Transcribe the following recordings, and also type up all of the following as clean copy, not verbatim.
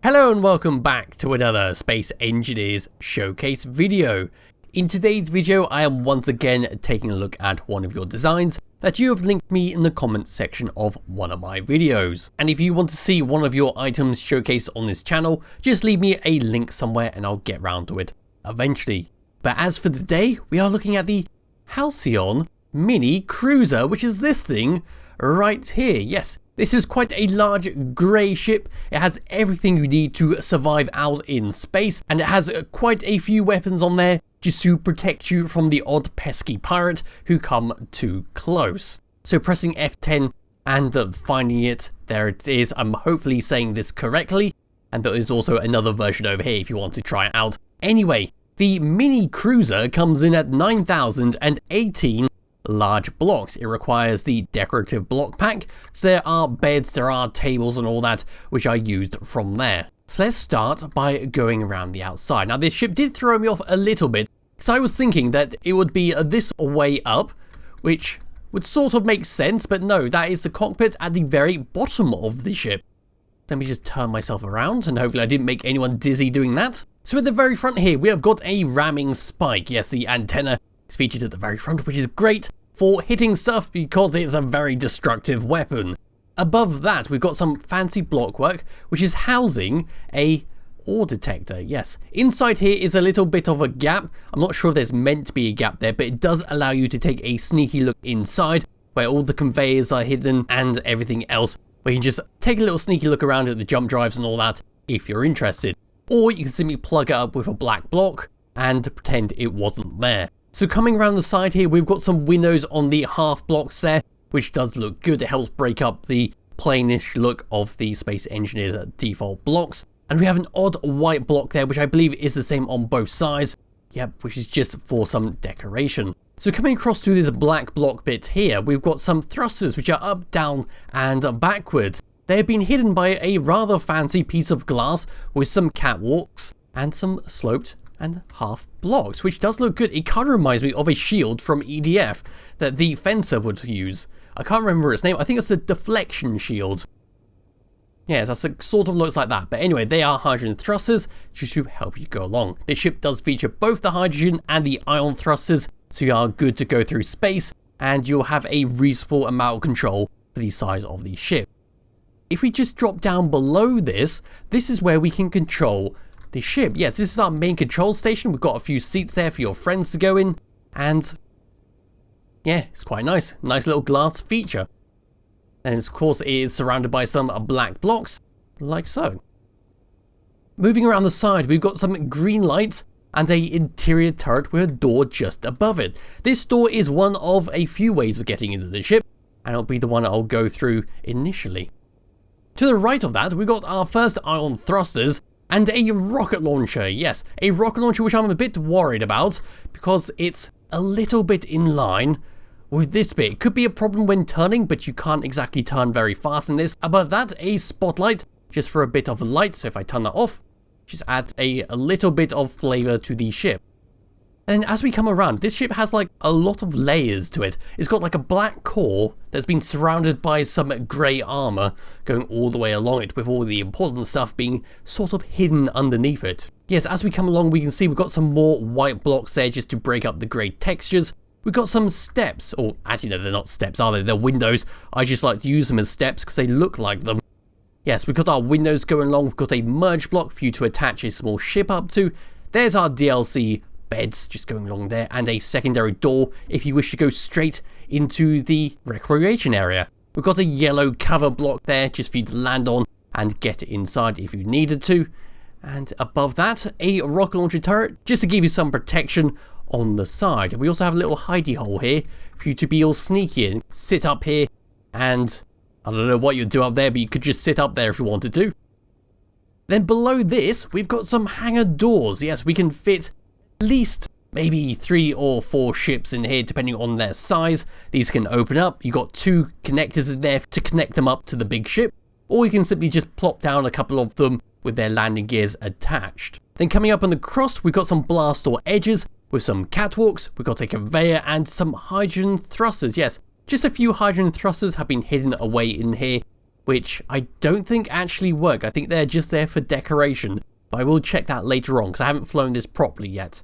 Hello and welcome back to another Space Engineers Showcase video. In today's video I am once again taking a look at one of your designs that you have linked me in the comments section of one of my videos. And if you want to see one of your items showcased on this channel, just leave me a link somewhere and I'll get round to it eventually. But as for today, we are looking at the Halcyon Mini Cruiser, which is this thing right here. Yes, this is quite a large grey ship. It has everything you need to survive out in space, and it has quite a few weapons on there just to protect you from the odd pesky pirate who come too close. So pressing F10 and finding it, there it is. I'm hopefully saying this correctly, and there is also another version over here if you want to try it out. Anyway, the Mini Cruiser comes in at 9,018 large blocks. It requires the decorative block pack, so there are beds, there are tables and all that, which are used from there. So let's start by going around the outside. Now this ship did throw me off a little bit, because I was thinking that it would be this way up, which would sort of make sense, but no, that is the cockpit at the very bottom of the ship. Let me just turn myself around, and hopefully I didn't make anyone dizzy doing that. So at the very front here, we have got a ramming spike. Yes, the antenna is featured at the very front, which is great for hitting stuff because it's a very destructive weapon. Above that, we've got some fancy blockwork, which is housing a ore detector. Yes, inside here is a little bit of a gap. I'm not sure if there's meant to be a gap there, but it does allow you to take a sneaky look inside where all the conveyors are hidden and everything else, where you can just take a little sneaky look around at the jump drives and all that if you're interested. Or you can simply plug it up with a black block and pretend it wasn't there. So coming around the side here, we've got some windows on the half blocks there, which does look good. It helps break up the plainish look of the Space Engineers default blocks. And we have an odd white block there, which I believe is the same on both sides. Yep, which is just for some decoration. So coming across to this black block bit here, we've got some thrusters, which are up, down, and backwards. They have been hidden by a rather fancy piece of glass with some catwalks and some sloped and half blocks, which does look good. It kind of reminds me of a shield from EDF that the fencer would use. I can't remember its name. I think it's the deflection shield. Yeah, that sort of looks like that. But anyway, they are hydrogen thrusters just to help you go along. This ship does feature both the hydrogen and the ion thrusters, so you are good to go through space, and you'll have a reasonable amount of control for the size of the ship. If we just drop down below this, this is where we can control the ship. Yes, this is our main control station. We've got a few seats there for your friends to go in, and yeah, it's quite nice. Nice little glass feature. And of course it is surrounded by some black blocks, like so. Moving around the side, we've got some green lights and an interior turret with a door just above it. This door is one of a few ways of getting into the ship, and it'll be the one I'll go through initially. To the right of that, we've got our first ion thrusters and a rocket launcher. Yes, a rocket launcher which I'm a bit worried about because it's a little bit in line with this bit. It could be a problem when turning, but you can't exactly turn very fast in this. Above that, a spotlight just for a bit of light. So if I turn that off, just add a little bit of flavor to the ship. And as we come around, this ship has like a lot of layers to it. It's got like a black core that's been surrounded by some grey armor going all the way along it, with all the important stuff being sort of hidden underneath it. Yes, as we come along, we can see we've got some more white blocks there just to break up the grey textures. We've got some steps, or actually no, they're not steps, are they? They're windows. I just like to use them as steps because they look like them. Yes, we've got our windows going along. We've got a merge block for you to attach a small ship up to. There's our DLC beds just going along there, and a secondary door if you wish to go straight into the recreation area. We've got a yellow cover block there just for you to land on and get inside if you needed to. And above that, a rocket launcher turret just to give you some protection on the side. We also have a little hidey hole here for you to be all sneaky and sit up here, and I don't know what you'd do up there, but you could just sit up there if you wanted to. Then below this, we've got some hangar doors. Yes, we can fit at least maybe 3 or 4 ships in here depending on their size. These can open up. You've got 2 connectors in there to connect them up to the big ship, or you can simply just plop down a couple of them with their landing gears attached. Then coming up on the cross, we've got some blast door edges with some catwalks. We've got a conveyor and some hydrogen thrusters. Yes, just a few hydrogen thrusters have been hidden away in here which I don't think actually work. I think they're just there for decoration, but I will check that later on because I haven't flown this properly yet.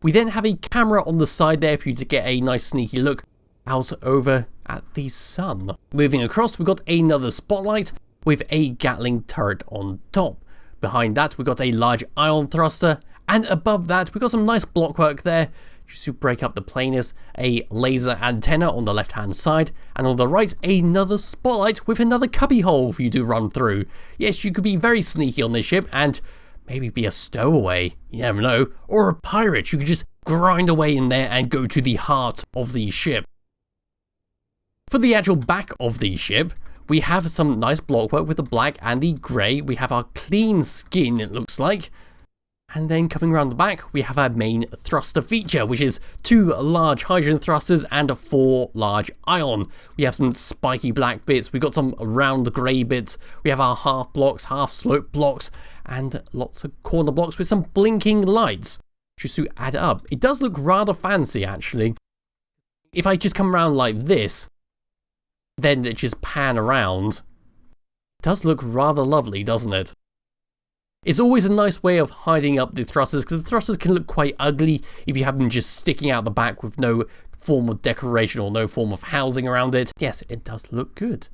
We then have a camera on the side there for you to get a nice sneaky look out over at the sun. Moving across, we've got another spotlight with a Gatling turret on top. Behind that, we've got a large ion thruster, and above that, we've got some nice blockwork there just to break up the plainness, a laser antenna on the left hand side, and on the right, another spotlight with another cubby hole for you to run through. Yes, you could be very sneaky on this ship and maybe be a stowaway, you never know, or a pirate. You could just grind away in there and go to the heart of the ship. For the actual back of the ship, we have some nice blockwork with the black and the grey. We have our clean skin, it looks like. And then coming around the back, we have our main thruster feature, which is 2 large hydrogen thrusters and 4 large ion. We have some spiky black bits, we've got some round grey bits, we have our half blocks, half slope blocks, and lots of corner blocks with some blinking lights, just to add up. It does look rather fancy, actually. If I just come around like this, then just pan around, it does look rather lovely, doesn't it? It's always a nice way of hiding up the thrusters, because the thrusters can look quite ugly if you have them just sticking out the back with no form of decoration or no form of housing around it. Yes, it does look good.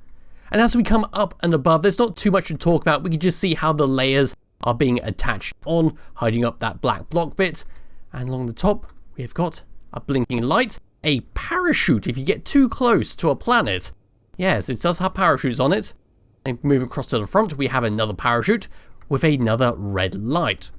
And as we come up and above, there's not too much to talk about. We can just see how the layers are being attached on, hiding up that black block bit. And along the top, we've got a blinking light, a parachute if you get too close to a planet. Yes, it does have parachutes on it. And moving across to the front, we have another parachute with another red light.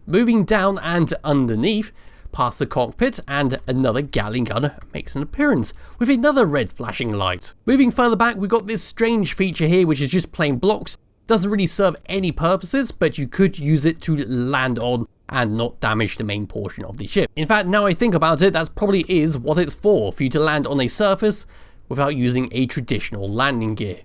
Moving down and underneath, past the cockpit, and another Gatling gun makes an appearance with another red flashing light. Moving further back, we've got this strange feature here, which is just plain blocks. Doesn't really serve any purposes, but you could use it to land on and not damage the main portion of the ship. In fact, now I think about it, that probably is what it's for you to land on a surface without using a traditional landing gear.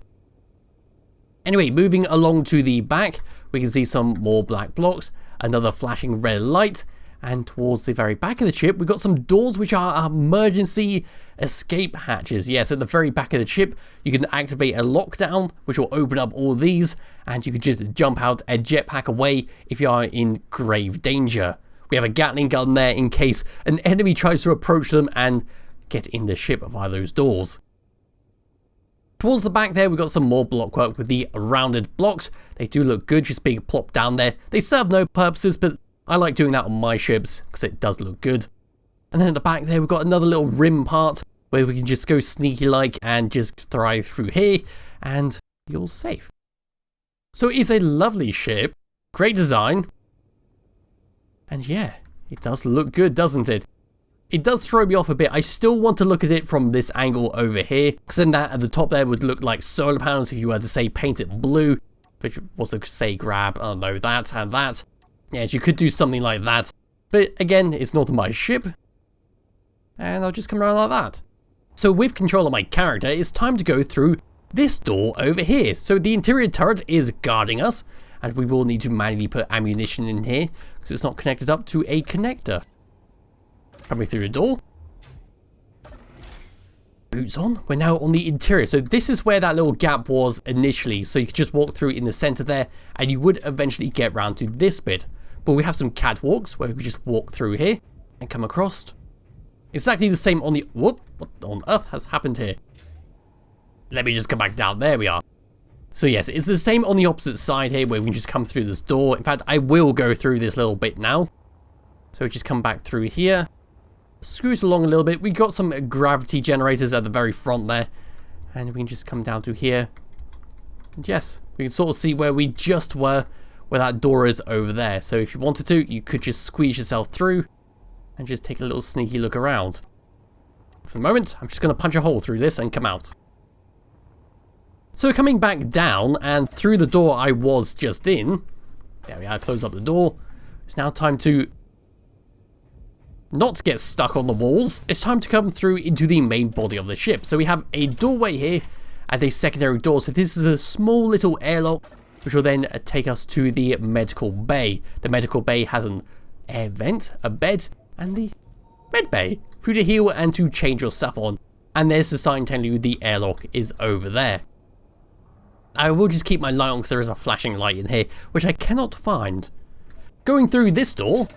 Anyway, moving along to the back, we can see some more black blocks, another flashing red light, and towards the very back of the ship, we've got some doors which are emergency escape hatches. Yes, at the very back of the ship, you can activate a lockdown, which will open up all these, and you can just jump out and jetpack away if you are in grave danger. We have a Gatling gun there in case an enemy tries to approach them and get in the ship via those doors. Towards the back there, we've got some more blockwork with the rounded blocks. They do look good just being plopped down there. They serve no purposes, but I like doing that on my ships because it does look good. And then at the back there, we've got another little rim part where we can just go sneaky like and just thrive through here and you're safe. So it is a lovely ship, great design. And yeah, it does look good, doesn't it? It does throw me off a bit. I still want to look at it from this angle over here, because then that at the top there would look like solar panels if you were to say paint it blue, which was to say grab, I don't know, that and that. Yes, you could do something like that, but again, it's not my ship, and I'll just come around like that. So with control of my character, it's time to go through this door over here. So the interior turret is guarding us, and we will need to manually put ammunition in here, because it's not connected up to a connector. Coming through the door. Boots on. We're now on the interior. So this is where that little gap was initially. So you could just walk through in the center there and you would eventually get round to this bit. But we have some catwalks where we could just walk through here and come across. Exactly the same on the... What on earth has happened here? Let me just come back down. There we are. So yes, it's the same on the opposite side here where we can just come through this door. In fact, I will go through this little bit now. So just come back through here. Scoot along a little bit. We got some gravity generators at the very front there, and we can just come down to here. And yes, we can sort of see where we just were, where that door is over there. So if you wanted to, you could just squeeze yourself through and just take a little sneaky look around. For the moment, I'm just going to punch a hole through this and come out. So coming back down and through the door I was just in, there we are, close up the door. It's now time to not get stuck on the walls. It's time to come through into the main body of the ship. So we have a doorway here and a secondary door. So this is a small little airlock which will then take us to the medical bay. The medical bay has an air vent, a bed, and the med bay for you to heal and to change your stuff on. And there's the sign telling you the airlock is over there. I will just keep my light on because there is a flashing light in here, which I cannot find. Going through this door,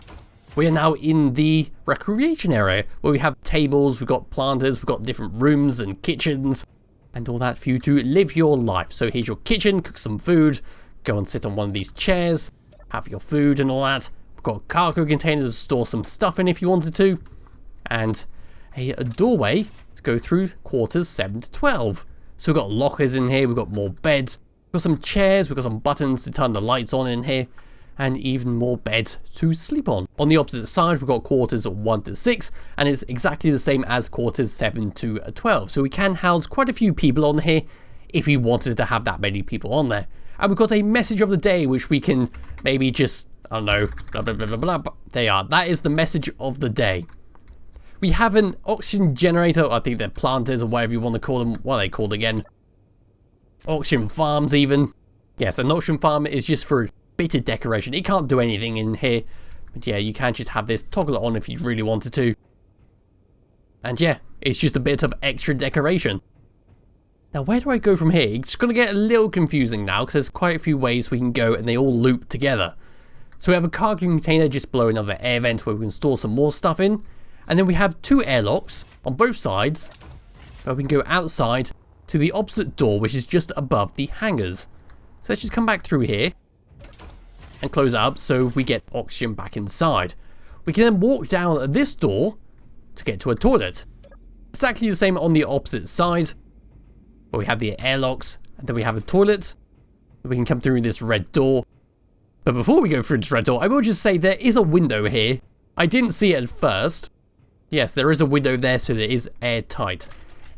we are now in the recreation area, where we have tables, we've got planters, we've got different rooms and kitchens, and all that for you to live your life. So here's your kitchen, cook some food, go and sit on one of these chairs, have your food and all that. We've got cargo containers to store some stuff in if you wanted to, and a doorway to go through quarters 7 to 12. So we've got lockers in here, we've got more beds, we've got some chairs, we've got some buttons to turn the lights on in here, and even more beds to sleep on. On the opposite side, we've got quarters 1 to 6, and it's exactly the same as quarters 7 to 12. So we can house quite a few people on here if we wanted to have that many people on there. And we've got a message of the day, which we can maybe just, I don't know, blah, blah, blah, blah, blah. There you are. That is the message of the day. We have an oxygen generator, I think they're planters or whatever you want to call them. What are they called again? Oxygen farms even. Yes, an oxygen farm is just for a bit of decoration. It can't do anything in here. But yeah, you can just have this, toggle it on if you really wanted to. And yeah, it's just a bit of extra decoration. Now where do I go from here? It's going to get a little confusing now because there's quite a few ways we can go and they all loop together. So we have a cargo container just below another air vent where we can store some more stuff in. And then we have 2 airlocks on both sides where we can go outside to the opposite door, which is just above the hangars. So let's just come back through here and close it up so we get oxygen back inside. We can then walk down this door to get to a toilet. Exactly the same on the opposite side, where we have the airlocks and then we have a toilet. We can come through this red door. But before we go through this red door, I will just say there is a window here. I didn't see it at first. Yes, there is a window there, so it is airtight.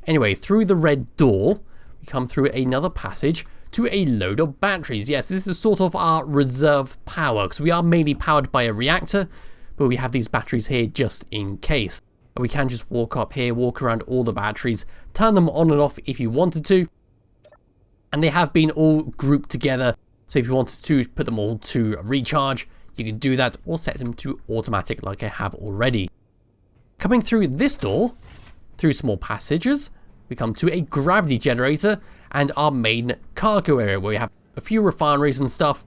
Anyway, through the red door, we come through another passage to a load of batteries. Yes, this is sort of our reserve power, because we are mainly powered by a reactor, but we have these batteries here just in case. And we can just walk up here, walk around all the batteries, turn them on and off if you wanted to. And they have been all grouped together, so if you wanted to put them all to recharge, you can do that, or set them to automatic like I have already. Coming through this door, through small passages, we come to a gravity generator and our main cargo area where we have a few refineries and stuff,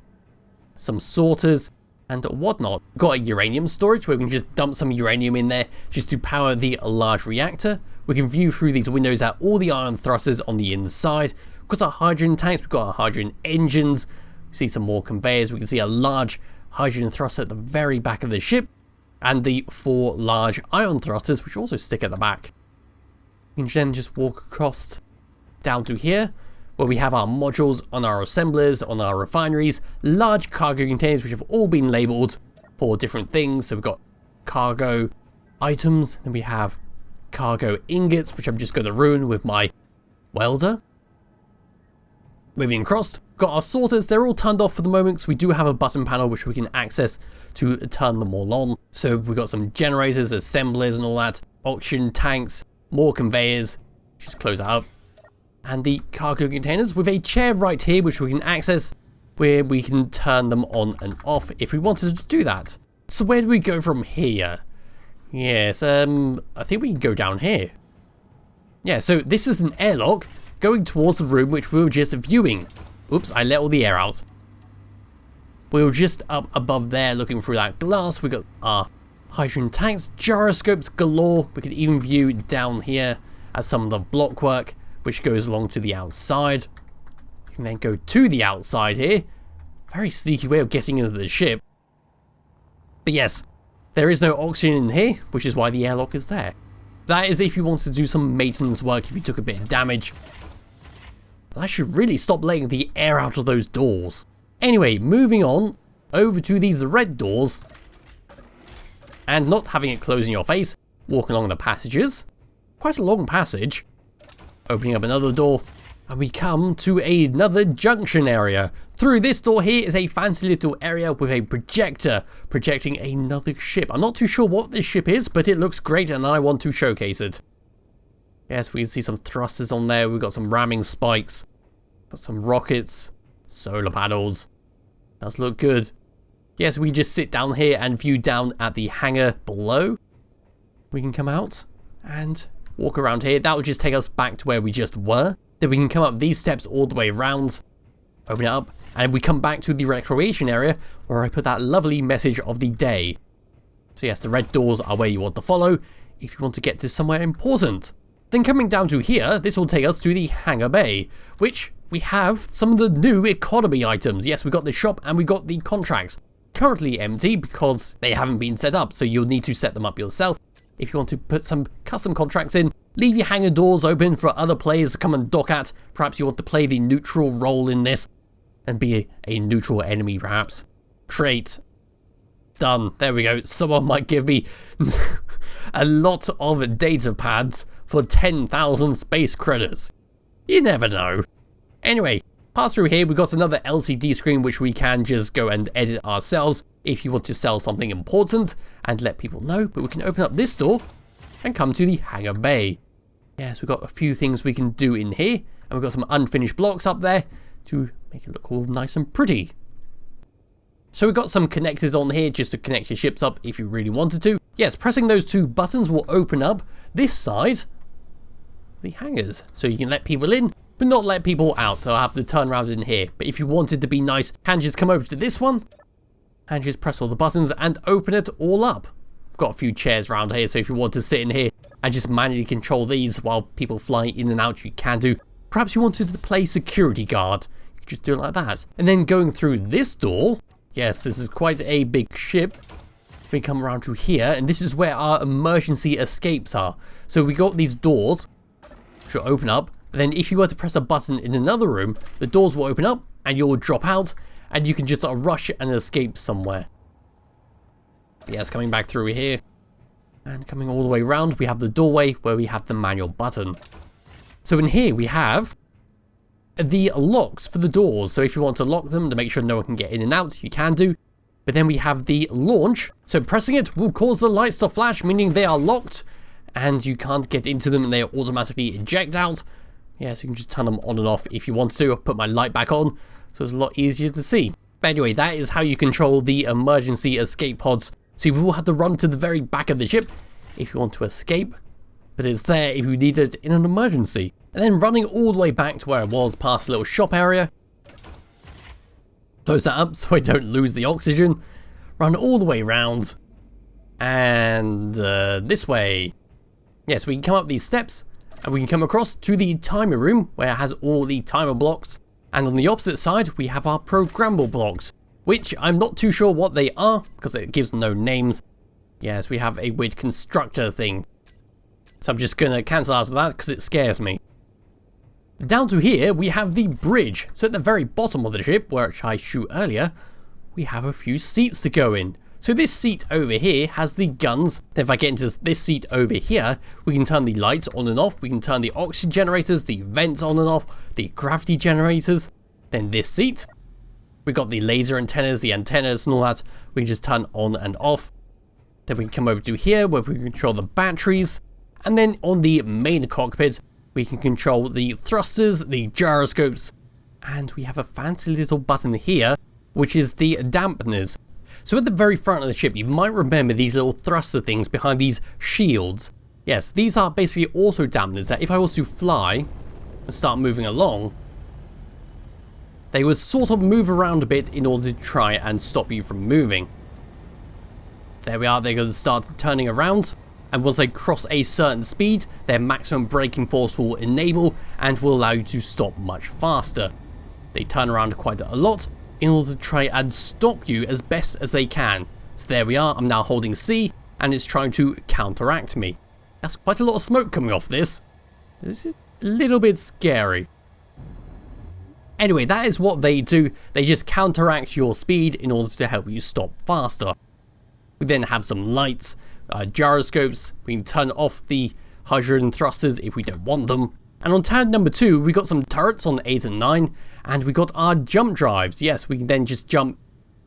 some sorters and whatnot. We've got a uranium storage where we can just dump some uranium in there just to power the large reactor. We can view through these windows at all the ion thrusters on the inside. We've got our hydrogen tanks, we've got our hydrogen engines, we see some more conveyors, we can see a large hydrogen thruster at the very back of the ship, and the 4 large ion thrusters which also stick at the back. We can then just walk across down to here where we have our modules on our assemblers, on our refineries, large cargo containers which have all been labelled for different things. So we've got cargo items, then we have cargo ingots which I'm just going to ruin with my welder. Moving across, got our sorters, they're all turned off for the moment because we do have a button panel which we can access to turn them all on. So we've got some generators, assemblers and all that, oxygen tanks, more conveyors, just close that up. And the cargo containers with a chair right here which we can access where we can turn them on and off if we wanted to do that. So where do we go from here? Yes, I think we can go down here. Yeah, so this is an airlock going towards the room which we were just viewing. Oops, I let all the air out. We were just up above there looking through that glass. We got our hydrogen tanks, gyroscopes galore. We can even view down here at some of the blockwork which goes along to the outside. You can then go to the outside here. Very sneaky way of getting into the ship. But yes, there is no oxygen in here, which is why the airlock is there. That is if you want to do some maintenance work, if you took a bit of damage. I should really stop letting the air out of those doors. Anyway, moving on over to these red doors and not having it close in your face, walk along the passages. Quite a long passage. Opening up another door and we come to another junction area. Through this door here is a fancy little area with a projector projecting another ship. I'm not too sure what this ship is, but it looks great and I want to showcase it. Yes, we can see some thrusters on there. We've got some ramming spikes. Got some rockets. Solar panels. Does look good. Yes, we just sit down here and view down at the hangar below. We can come out and walk around here. That will just take us back to where we just were. Then we can come up these steps all the way around. open it up, and we come back to the recreation area where I put that lovely message of the day. So yes, the red doors are where you want to follow if you want to get to somewhere important. Then coming down to here, this will take us to the Hangar Bay, which we have some of the new economy items. Yes, we got the shop and we got the contracts. Currently empty because they haven't been set up, so you'll need to set them up yourself. If you want to put some custom contracts in, leave your hangar doors open for other players to come and dock at. Perhaps you want to play the neutral role in this and be a neutral enemy perhaps. Create. Done. There we go. Someone might give me a lot of data pads for 10,000 space credits. You never know. Anyway, pass through here, we've got another LCD screen which we can just go and edit ourselves if you want to sell something important and let people know. But we can open up this door and come to the Hangar Bay. Yes, we've got a few things we can do in here, and we've got some unfinished blocks up there to make it look all nice and pretty. So we've got some connectors on here just to connect your ships up if you really wanted to. Yes, pressing those two buttons will open up this side, the hangars, so you can let people in but not let people out. They'll have to turn around in here. But if you wanted to be nice, can just come over to this one and just press all the buttons and open it all up. Got a few chairs around here, so if you want to sit in here and just manually control these while people fly in and out, you can do. Perhaps you wanted to play security guard, you could just do it like that. And then going through this door, yes, this is quite a big ship. We come around to here, and this is where our emergency escapes are. So we got these doors, which will open up. And then if you were to press a button in another room, the doors will open up and you'll drop out and you can just rush and escape somewhere. Yes, coming back through here and coming all the way around, we have the doorway where we have the manual button. So in here we have the locks for the doors. So if you want to lock them to make sure no one can get in and out, you can do. But then we have the launch. So pressing it will cause the lights to flash, meaning they are locked and you can't get into them and they automatically eject out. Yeah, so you can just turn them on and off if you want to. I'll put my light back on, so it's a lot easier to see. But anyway, that is how you control the emergency escape pods. So you will have to run to the very back of the ship if you want to escape, but it's there if you need it in an emergency. And then running all the way back to where I was, past a little shop area. Close that up so I don't lose the oxygen. Run all the way around. And this way. Yes, we can come up these steps. And we can come across to the timer room where it has all the timer blocks. And on the opposite side, we have our programmable blocks, which I'm not too sure what they are because it gives no names. Yes, we have a weird constructor thing. So I'm just going to cancel out of that because it scares me. Down to here, we have the bridge. So at the very bottom of the ship, which I shoot earlier, we have a few seats to go in. So this seat over here has the guns. Then if I get into this seat over here, we can turn the lights on and off. We can turn the oxygen generators, the vents on and off, the gravity generators. Then this seat, we've got the laser antennas, the antennas and all that. We can just turn on and off. Then we can come over to here where we can control the batteries. And then on the main cockpit, we can control the thrusters, the gyroscopes. And we have a fancy little button here, which is the dampeners. So at the very front of the ship, you might remember these little thruster things behind these shields. Yes, these are basically auto dampeners that if I was to fly and start moving along, they would sort of move around a bit in order to try and stop you from moving. There we are, they're going to start turning around, and once they cross a certain speed, their maximum braking force will enable and will allow you to stop much faster. They turn around quite a lot in order to try and stop you as best as they can. So there we are, I'm now holding C, and it's trying to counteract me. That's quite a lot of smoke coming off this. This is a little bit scary. Anyway, that is what they do. They just counteract your speed in order to help you stop faster. We then have some lights, gyroscopes. We can turn off the hydrogen thrusters if we don't want them. And on tab number 2, we got some turrets on 8 and 9, and we got our jump drives. Yes, we can then just jump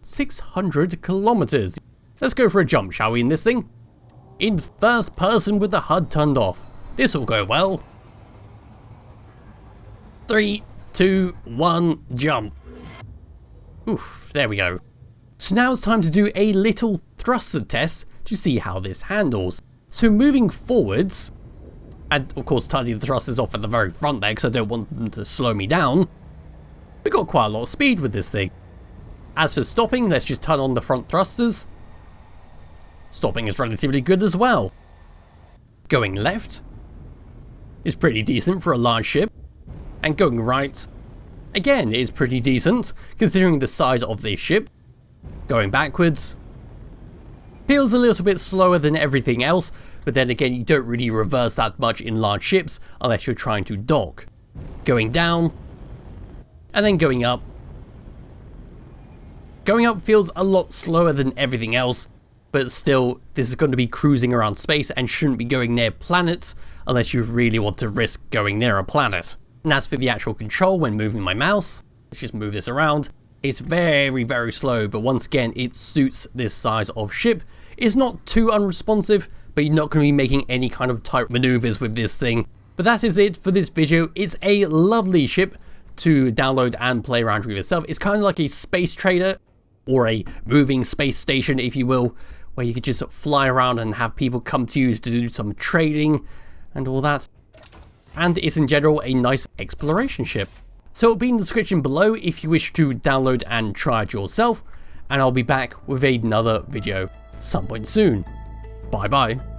600 kilometers. Let's go for a jump, shall we, in this thing? In first person with the HUD turned off. This will go well. 3, 2, 1, jump. Oof, there we go. So now it's time to do a little thruster test to see how this handles. So moving forwards, and of course turning the thrusters off at the very front there because I don't want them to slow me down. we got quite a lot of speed with this thing. As for stopping, let's just turn on the front thrusters. Stopping is relatively good as well. Going left is pretty decent for a large ship, and going right, again, is pretty decent considering the size of this ship. Going backwards feels a little bit slower than everything else, but then again, you don't really reverse that much in large ships unless you're trying to dock. Going down, and then going up. Going up feels a lot slower than everything else, but still, this is going to be cruising around space and shouldn't be going near planets unless you really want to risk going near a planet. And as for the actual control when moving my mouse, let's just move this around. It's very slow, but once again, it suits this size of ship. It's not too unresponsive, but you're not going to be making any kind of tight maneuvers with this thing. But that is it for this video. It's a lovely ship to download and play around with yourself. It's kind of like a space trader, or a moving space station, if you will, where you could just fly around and have people come to you to do some trading and all that. And it's in general a nice exploration ship. So it'll be in the description below if you wish to download and try it yourself, and I'll be back with another video some point soon. Bye bye.